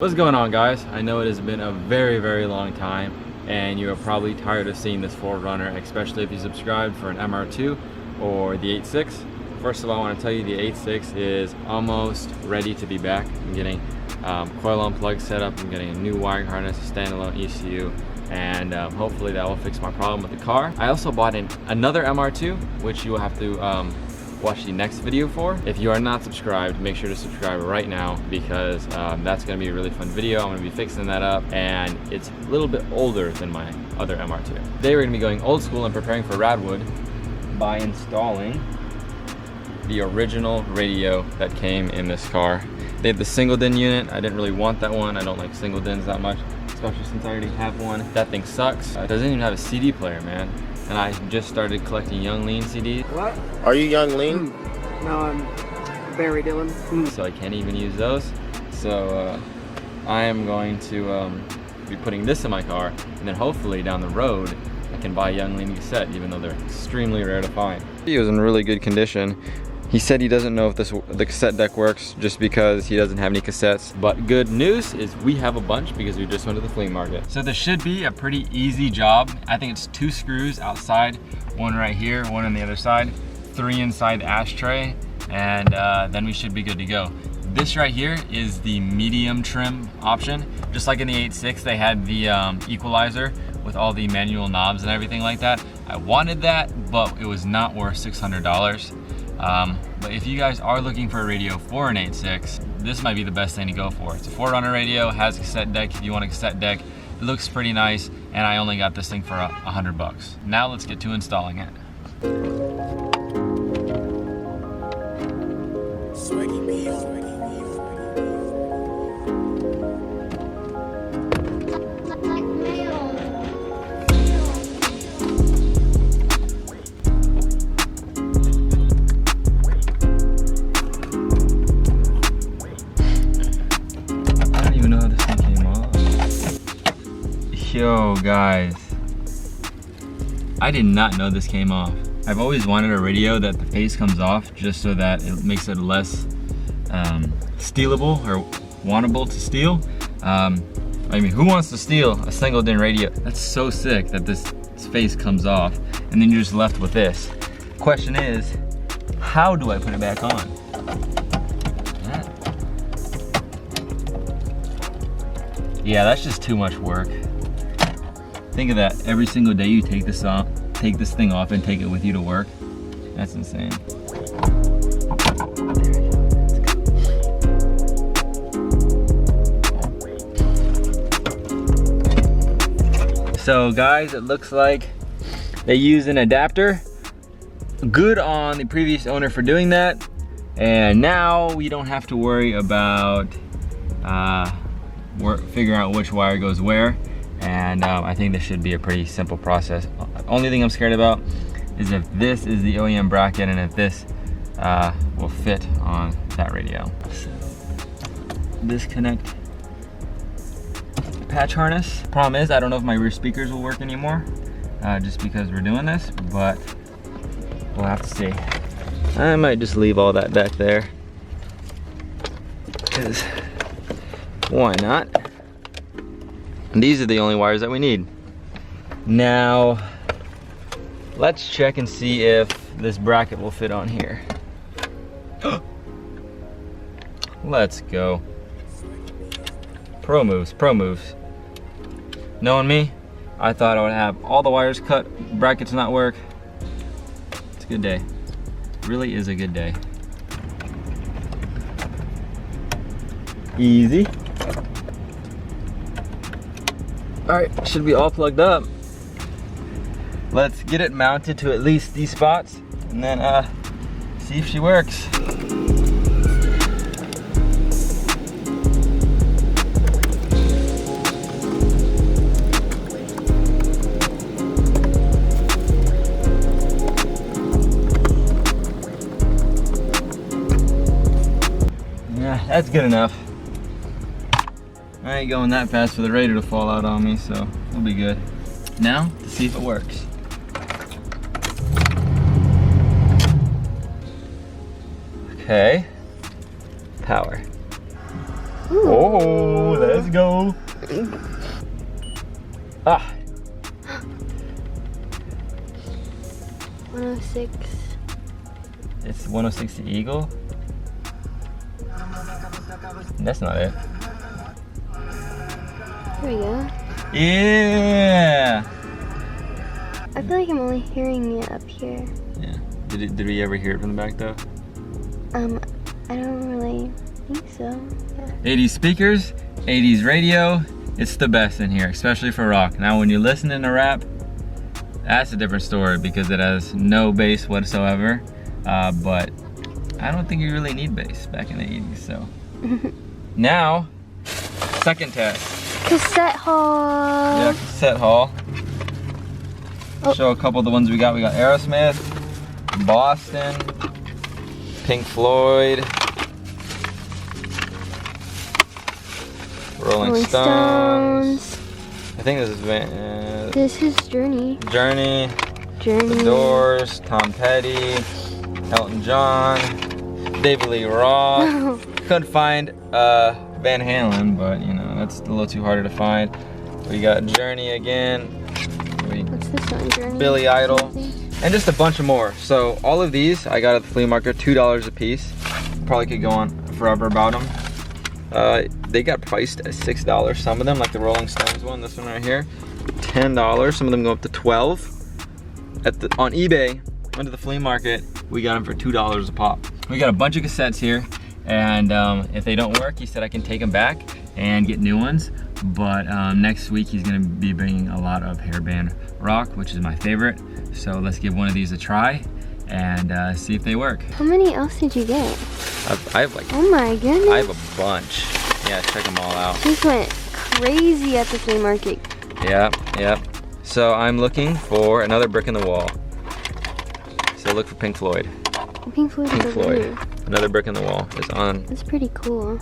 What's going on, guys? I know it has been a very long time and you are probably tired of seeing this 4Runner, especially if you subscribed for an MR2 or the 8.6. First of all, I want to tell you the 8.6 is almost ready to be back. I'm getting coil on plug set up, I'm getting a new wiring harness, a standalone ECU, and hopefully that will fix my problem with the car. I also bought another MR2, which you will have to watch the next video for. If you are not subscribed, make sure to subscribe right now because that's going to be a really fun video. I'm going to be fixing that up, and it's a little bit older than my other MR2. Today we're going to be going old school and preparing for Radwood by installing the original radio that came in this car. They had the single DIN unit. I didn't really want that one. I don't like single DINs that much, especially since I already have one. That thing sucks. It doesn't even have a CD player, man. And I just started collecting Young Lean CDs. What? Are you Young Lean? No, I'm Barry Dillon. So I can't even use those. So I am going to be putting this in my car, and then hopefully down the road I can buy Young Lean cassette, even though they're extremely rare to find. He was in really good condition. He said he doesn't know if the cassette deck works just because he doesn't have any cassettes. But good news is we have a bunch because we just went to the flea market. So this should be a pretty easy job. I think it's 2 screws outside, one right here, one on the other side, 3 inside the ashtray, and then we should be good to go. This right here is the medium trim option. Just like in the 8.6, they had the equalizer with all the manual knobs and everything like that. I wanted that, but it was not worth $600. But if you guys are looking for a radio for an 8.6, this might be the best thing to go for. It's a 4Runner radio, has a cassette deck if you want a cassette deck. It looks pretty nice, and I only got this thing for $100. Now let's get to installing it. Yo guys, I did not know this came off. I've always wanted a radio that the face comes off just so that it makes it less stealable or wantable to steal. I mean, who wants to steal a single DIN radio? That's so sick that this face comes off and then you're just left with this. Question is, how do I put it back on? Yeah, that's just too much work. Think of that, every single day you take this thing off and take it with you to work. That's insane. So guys, it looks like they used an adapter. Good on the previous owner for doing that. And now we don't have to worry about figuring out which wire goes where. And I think this should be a pretty simple process. Only thing I'm scared about is if this is the OEM bracket and if this will fit on that radio. So, disconnect patch harness. Problem is, I don't know if my rear speakers will work anymore just because we're doing this, but we'll have to see. I might just leave all that back there, because why not? And these are the only wires that we need. Now, let's check and see if this bracket will fit on here. Let's go. Pro moves, pro moves. Knowing me, I thought I would have all the wires cut, brackets not work. It's a good day. Really is a good day. Easy. All right, should be all plugged up. Let's get it mounted to at least these spots and then see if she works. Yeah, that's good enough. I ain't going that fast for the radio to fall out on me, so we'll be good. Now, to see if it works. Okay. Power. Ooh. Oh, let's go. Ah. 106. It's 106 the Eagle. That's not it. There we go. Yeah. I feel like I'm only hearing it up here. Yeah. Did we ever hear it from the back though? I don't really think so. Yeah. 80s speakers, 80s radio. It's the best in here, especially for rock. Now when you're listening to rap, that's a different story because it has no bass whatsoever. But I don't think you really need bass back in the 80s, so. Now, second test. Cassette haul. Yeah, cassette haul. Oh. Show a couple of the ones we got. We got Aerosmith, Boston, Pink Floyd, Rolling Stones. I think this is This is Journey. Journey, Journey. The Doors, Tom Petty, Elton John, David Lee Roth. Couldn't find Van Halen, but you know that's a little too hard to find. We got Journey again. What's this one? Journey. Billy Idol, and just a bunch of more. So all of these I got at the flea market, $2 a piece. Probably could go on forever about them. They got priced at $6. Some of them, like the Rolling Stones one, this one right here, $10. Some of them go up to $12. On eBay, went to the flea market, we got them for $2 a pop. We got a bunch of cassettes here, and if they don't work, he said I can take them back and get new ones. But next week he's gonna be bringing a lot of hairband rock, which is my favorite. So let's give one of these a try and see if they work. How many else did you get? I have like, Oh my goodness. I have a bunch. Yeah, check them all out. Just went crazy at the flea market. Yep. So I'm looking for another brick in the wall. So look for Pink Floyd. Pink Floyd. Pink Floyd. Another brick in the wall is on. That's pretty cool.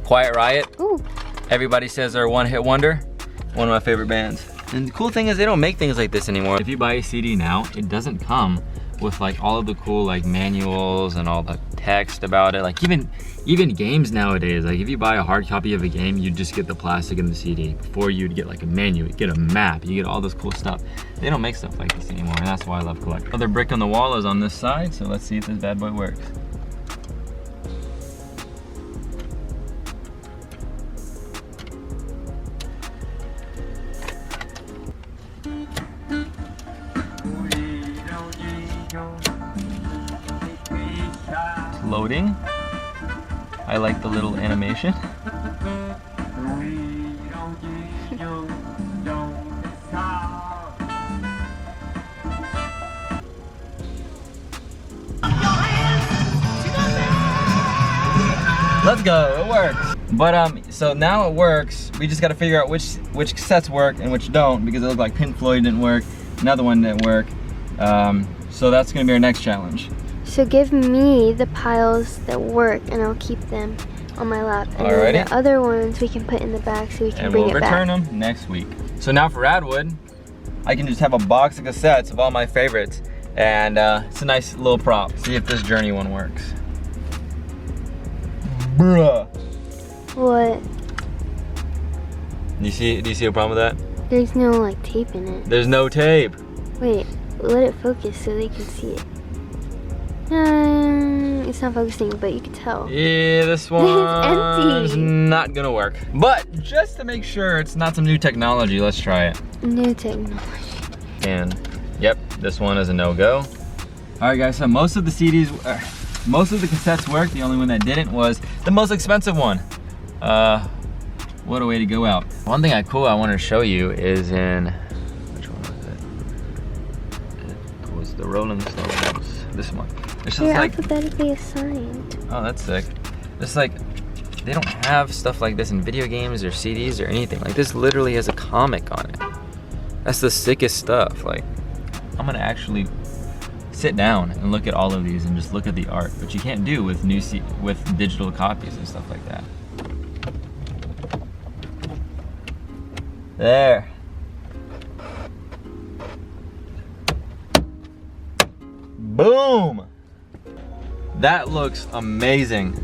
Quiet Riot. Ooh. Everybody says they're a one-hit wonder. One of my favorite bands. And the cool thing is they don't make things like this anymore. If you buy a CD now, it doesn't come with like all of the cool like manuals and all the text about it. Like even games nowadays, like if you buy a hard copy of a game, you just get the plastic and the CD. Before you'd get like a menu, you get a map, you get all this cool stuff. They don't make stuff like this anymore, and that's why I love collecting. Another brick on the wall is on this side, so let's see if this bad boy works. Loading. I like the little animation. Let's go, it works. But so now it works. We just got to figure out which cassettes work and which don't, because it looked like Pink Floyd didn't work, another one didn't work. So that's gonna be our next challenge. So give me the piles that work and I'll keep them on my lap. And Alrighty. then the other ones we can put in the back so we can bring it back. And we'll return them next week. So now for Radwood, I can just have a box of cassettes of all my favorites, and it's a nice little prop. See if this Journey one works. Bruh. What? Do you see a problem with that? There's no like tape in it. There's no tape. Wait, let it focus so they can see it. It's not focusing, but you can tell. Yeah, this one's empty. not gonna work. But just to make sure it's not some new technology, let's try it. New technology. And yep, this one is a no-go. All right, guys. So most of the CDs, most of the cassettes worked. The only one that didn't was the most expensive one. What a way to go out. One thing I wanted to show you is in, which one was it? It was the Rolling Stones. This one. It's just They're like alphabetically assigned. Oh, that's sick. It's like, they don't have stuff like this in video games or CDs or anything. Like this literally has a comic on it. That's the sickest stuff. Like, I'm gonna actually sit down and look at all of these and just look at the art, which you can't do with with digital copies and stuff like that. There. Boom! That looks amazing.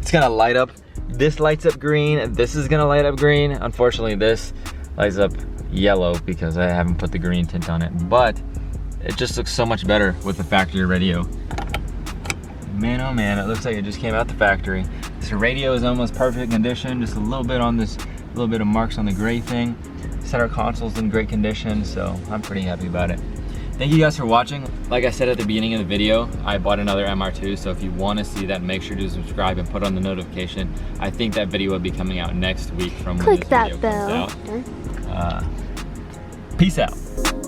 It's gonna light up. This lights up green, this is gonna light up green. Unfortunately, this lights up yellow because I haven't put the green tint on it, but it just looks so much better with the factory radio. Man, oh man, it looks like it just came out the factory. This radio is almost perfect condition, just a little bit on this, little bit of marks on the gray thing. Center console's in great condition, so I'm pretty happy about it. Thank you guys for watching. Like I said at the beginning of the video, I bought another MR2, so if you want to see that, make sure to subscribe and put on the notification. I think that video will be coming out next week from when Click this that video bell. comes out. Peace out.